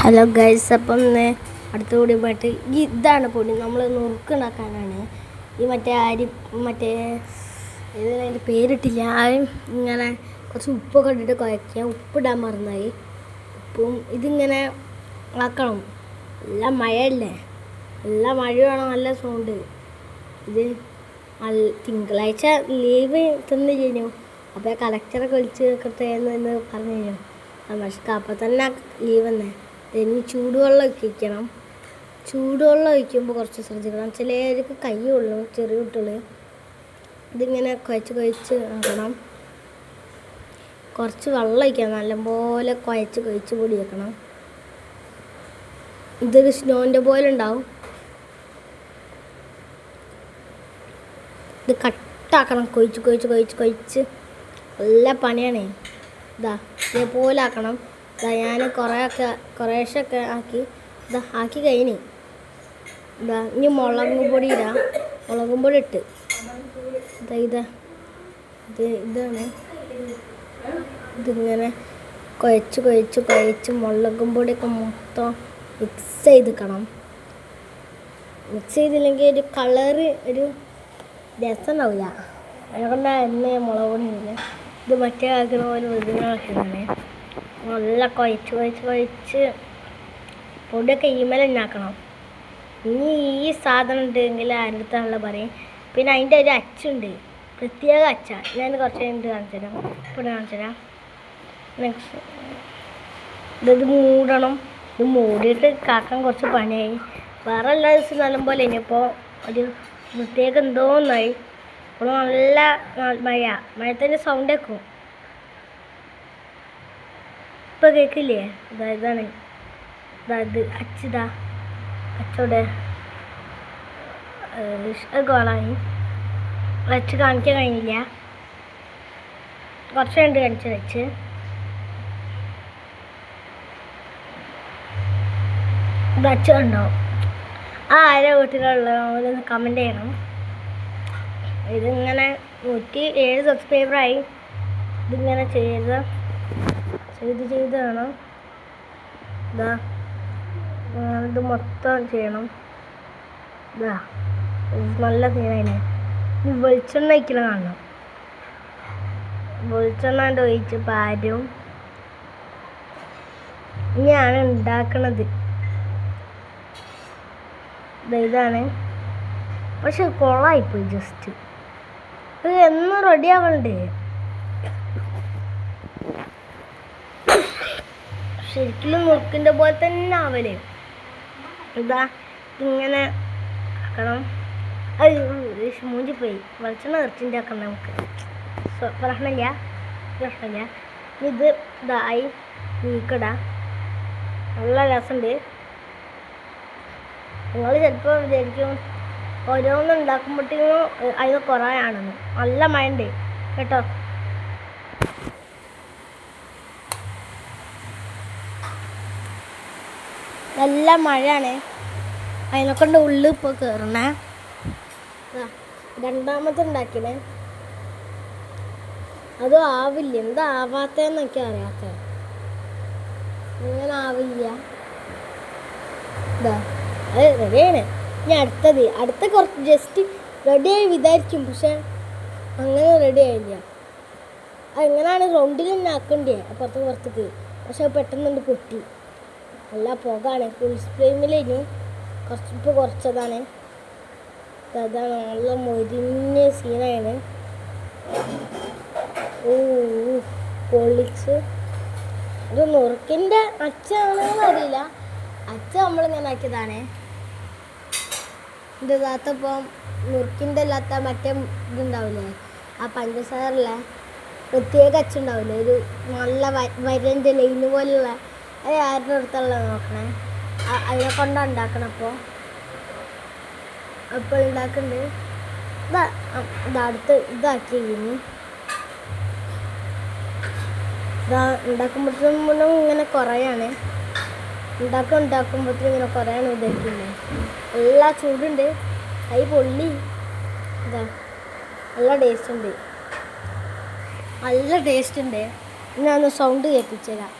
Hello guys, അപ്പം അടുത്ത കൂടി പോയിട്ട് ഇതാണ് പൊടി നമ്മൾ നുറുക്കുണ്ടാക്കാനാണ്. ഈ മറ്റേ ഇതിൻ്റെ പേരിട്ടില്ല. ആരും ഇങ്ങനെ കുറച്ച് ഉപ്പൊക്കെ ഇട്ടിട്ട് കുഴയ്ക്കുക. ഉപ്പിടാൻ മറന്നായി. ഉപ്പും ഇതിങ്ങനെ ആക്കണം. നല്ല മഴയല്ലേ, നല്ല മഴ വേണം, നല്ല സൗണ്ട്. ഇത് തിങ്കളാഴ്ച ലീവ് തന്നു കഴിഞ്ഞു. അപ്പോൾ കളക്ടറൊക്കെ വിളിച്ച് എന്ന് പറഞ്ഞു കഴിഞ്ഞു. പക്ഷേ അപ്പം തന്നെ ലീവ് തന്നെ. ഇനി ചൂടുവെള്ളം ഒഴിക്കണം. ചൂടുവെള്ളം ഒഴിക്കുമ്പോൾ കുറച്ച് ശ്രദ്ധിക്കണം. ചിലർക്ക് കൈ കൊള്ളും, ചെറിയ കുട്ടികൾ. ഇതിങ്ങനെ കുഴച്ച് ആക്കണം. കുറച്ച് വെള്ളം ഒഴിക്കണം. നല്ലപോലെ കുഴച്ച് പൊടി വെക്കണം. ഇതൊരു സ്നോൻ്റെ പോലെ ഉണ്ടാവും. ഇത് കട്ടാക്കണം. കൊഴിച്ച് നല്ല പണിയാണ്. ഇതേപോലെ ആക്കണം. ഞാൻ കുറേശ്ശൊക്കെ ആക്കി കഴിഞ്ഞ്. ഇനി മുളകും പൊടി ഇടാം. മുളകും പൊടി ഇട്ട് ഇതാണ്. ഇതിങ്ങനെ കുഴച്ച് മുളകും പൊടിയൊക്കെ മൊത്തം മിക്സ് ചെയ്തിക്കണം. മിക്സ് ചെയ്തില്ലെങ്കിൽ ഒരു കളറ് ഒരു രസം ഉണ്ടാവില്ല. അതുകൊണ്ട് എണ്ണ മുളക് പൊടി ഇല്ല. ഇത് മറ്റേ ആക്കുന്ന പോലെ വെറുതെ നല്ല കുഴച്ച് പൊടിയൊക്കെ ഈമേൽ ഉണ്ടാക്കണം. ഇനി ഈ സാധനം ഉണ്ടെങ്കിൽ ആരുടെ പറയും. പിന്നെ അതിൻ്റെ ഒരു അച്ചുണ്ട്, പ്രത്യേക അച്ച. ഞാൻ കുറച്ച് കഴിഞ്ഞിട്ട് കാണിച്ചു തരാം. ഇപ്പോൾ കാണിച്ചു തരാം. നെക്സ്റ്റ് ഇത് മൂടണം. ഇത് മൂടിയിട്ട് കാക്കാൻ കുറച്ച് പണിയായി. വേറെ എല്ലാ ദിവസവും നല്ലപോലെ ഇനിയിപ്പോൾ ഒരു പ്രത്യേക എന്തോന്നായി. ഇപ്പോൾ നല്ല മഴത്തിൻ്റെ സൗണ്ട് കേൾക്കും. ഇപ്പോൾ കേൾക്കില്ലേ? ഇതാണ് ഇത് അച്ചോടെ ഗോളായി വച്ച് കാണിക്കാൻ കഴിഞ്ഞില്ല. കുറച്ച് കണ്ട് കാണിച്ച് ഇത് അച്ച കണ്ടോ? ആരെ വീട്ടിലുള്ള കമൻറ്റ് ചെയ്യണം. ഇതിങ്ങനെ 107 സബ്സ്ക്രൈബറായി. ഇതിങ്ങനെ ചെയ്ത് വേണം. ഇത് മൊത്തം ചെയ്യണം. നല്ല സീനായില്ലേ. ഈ വെളിച്ചെണ്ണ ഒഴിക്കണ കാണണം. വെളിച്ചെണ്ണ ഒഴിച്ച് പാരും. ഇനിയാണ് ഉണ്ടാക്കണത്. ഇതാണ്. പക്ഷെ കൊളായിപ്പോയി. ജസ്റ്റ് ഇത് എന്നും റെഡി ആവണ്ടേ. ശരിക്കും മുറുക്കിൻ്റെ പോലെ തന്നെ ആവല്. ഇങ്ങനെ ആക്കണം. അത് മൂഞ്ചിപ്പോയി. വെളിച്ചെണ്ണ നിറച്ചിൻ്റെ ആക്കണം നമുക്ക്. പ്രശ്നമില്ല. ഇത് ഇതായി നീക്കിടാം. നല്ല രസമുണ്ട്. നിങ്ങൾ ചിലപ്പോൾ വിചാരിക്കും ഓരോന്നും ഉണ്ടാക്കുമ്പോഴത്തേക്കും അതിന് കുറേ ആണെന്ന്. നല്ല മഴയുണ്ട് കേട്ടോ. നല്ല മഴയാണ്. അതിനെക്കൊണ്ട് ഉള്ളിൽ ഇപ്പോൾ കയറണേ. രണ്ടാമത്തെ ഉണ്ടാക്കിയേ അതും ആവില്ല. എന്താ ആവാത്തതെന്നൊക്കെ അറിയാത്ത. ഇങ്ങനെ ആവില്ല. അത് റെഡിയാണ്. ഇനി അടുത്ത കുറച്ച് ജസ്റ്റ് റെഡിയായി വിചാരിക്കും. പക്ഷെ അങ്ങനെ റെഡി ആയില്ല. അതെങ്ങനെയാണ് റൗണ്ടിൽ തന്നെ ആക്കണ്ടേ പുറത്തേക്ക്. പക്ഷെ പെട്ടെന്നുണ്ട് പൊട്ടി. നല്ല പുകയാണ്. ഫുൾ ഫ്ലെയിമിലിനി കുറച്ചതാണ്. അതാണ് നല്ല മൊരിഞ്ഞ സീനാണ്. പൊളിച്ച് ഇത് നുറുക്കിൻ്റെ അച്ചാണെന്ന് അറിയില്ല. അച്ച നമ്മളിങ്ങനെ ആക്കിയതാണ്. ഇത് ഇതാത്തപ്പം നുറുക്കിൻ്റെ അല്ലാത്ത മറ്റേ ഇതുണ്ടാവില്ലേ, ആ പഞ്ചസാരല്ലേ പ്രത്യേക അച്ചുണ്ടാവില്ലേ, ഒരു നല്ല വരൻ്റെ ലൈന് പോലുള്ള. അത് ആരുടെ അടുത്തുള്ള നോക്കണേ. അതിനെ കൊണ്ടാണ് ഉണ്ടാക്കണം. അപ്പോൾ ഉണ്ടാക്കുന്നുണ്ട്. അടുത്ത് ഇതാക്കി കഴിഞ്ഞു. ഉണ്ടാക്കുമ്പോഴത്തേനും ഇങ്ങനെ കുറയാണ്. ഉണ്ടാക്കുമ്പോഴത്തേനും ഇങ്ങനെ കുറയാണ് വിചാരിക്കുന്നത്. എല്ലാ ചൂടുണ്ട്. കൈ പൊള്ളി. നല്ല ടേസ്റ്റ് ഉണ്ട്. ഞാൻ ഒന്ന് സൗണ്ട് കേൾപ്പിച്ചു തരാം.